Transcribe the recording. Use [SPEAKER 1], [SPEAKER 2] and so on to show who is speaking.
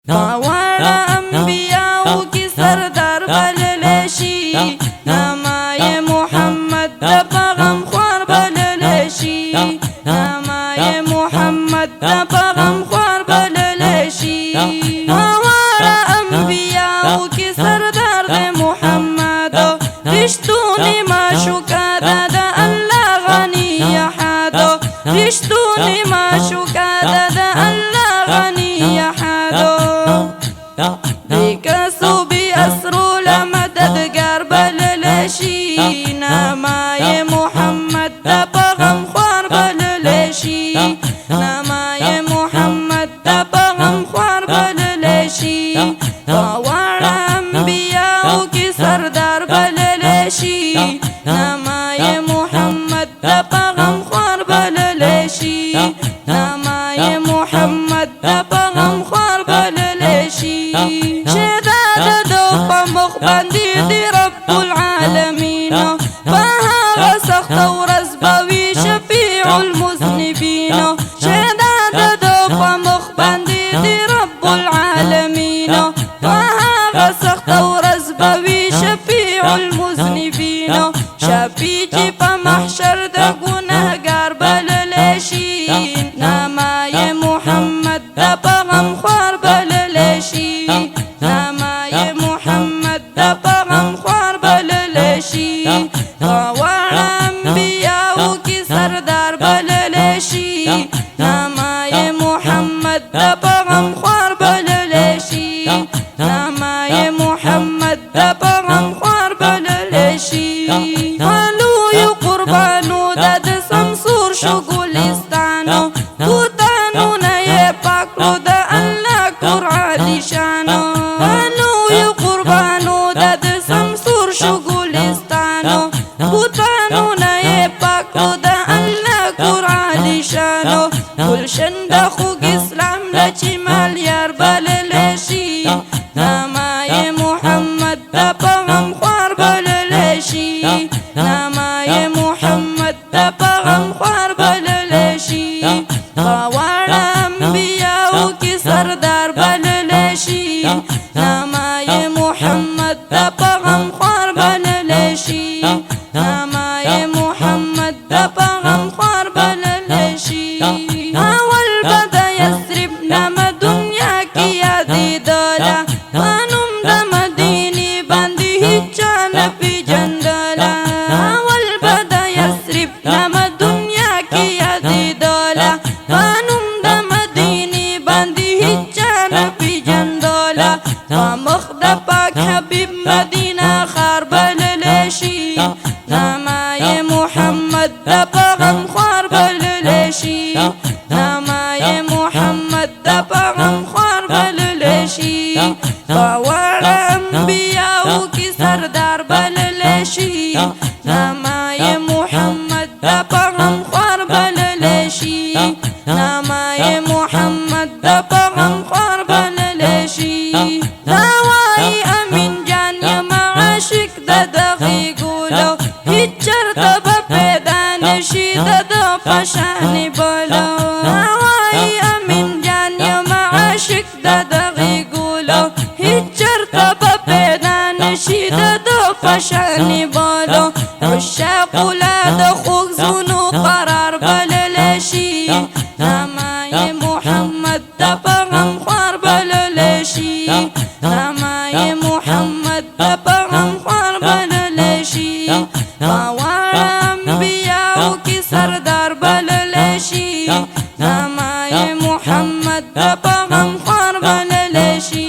[SPEAKER 1] واړه انبیاو کی سردار بللی شي نامه یې محمد د پیغام خوار بللی شي نامه یې محمد د پیغام خوار بللی شي واړه انبیاو کی سردار د محمد رښتونی معشوقه ده د الله غني احد رښتونی معشوقه ده د الله غني احد بیکسو بی اسرو لمددگار بللی شي نامه یې محمد د پیغام خوار بللی شي نامه یې محمد د پیغام خوار بللی شي واړه انبیاو کی سردار بللی شي نامه یې محمد د پیغام خوار بللی شي نامه یې محمد د پیغام خوار بللی شي باندې دی رب العالمین په هغه سخته ورځ به وي شفیع المذنبین شهدا د په مخ باندې دی رب العالمین په هغه سخته ورځ به وي شفیع المذنبین شفیع چې په محشر د ګناهګار بللی شي نامه یې محمد د پیغام خوار بللی شي نامه یې محمد د پیغام خوار بللی شي واړه انبیاو کی سردار بللی شي نامه یې محمد د پیغام خوار بللی شي نامه یې محمد د پیغام خوار بللی شي لویو قربانو د سمسور شو ګلستانو بوتانونه یې پاک کړو د الله کور عالی شانو شو ګلستانو بوتانونه یې پاک کړو د الله کور عالی شانو ګلشن د خوږ اسلام نه چې مالیار بللی شي نامه یې محمد د پیغام خوار بللی شي نامه یې محمد د پیغام خوار بللی شي واړه انبیاو کی سردار بللی شي نامه یې محمد د پیغام خوار بللی شي نامه یې محمد د پیغام خوار بللی شي اول به د یثرب نامه دنیا کې یادېدله په نوم د مدینې باندې هیچا نه پېژندله اول به د یثرب نامه دنیا کې یادېدله په نوم د مدینې باندې هیچا نه پېژندله په مخ د پاک حبیب مدینه ښار بللی شي نامه یې محمد د پیغام خوار بللی شي نامه یې محمد د پیغام خوار بللی شي واړه انبیاو کی سردار بللی شي نامه یې محمد د پیغام خوار بللی شي نامه یې محمد د پیغام خوار بللی شي پشانی بولو هوای امین جان یم عاشق د دغې ګولو هیڅ چرته به پیدا نشي د ده پشانی بولو عشاقو لا د خوږ زړونو قرار بللی شي نامه یې محمد د پیغام خوار بللی شي نامه یې محمد د پیغام خوار بللی شي واړه انبیاو کی سردار بللی شي نامه یې محمد د پیغام خوار بللی شي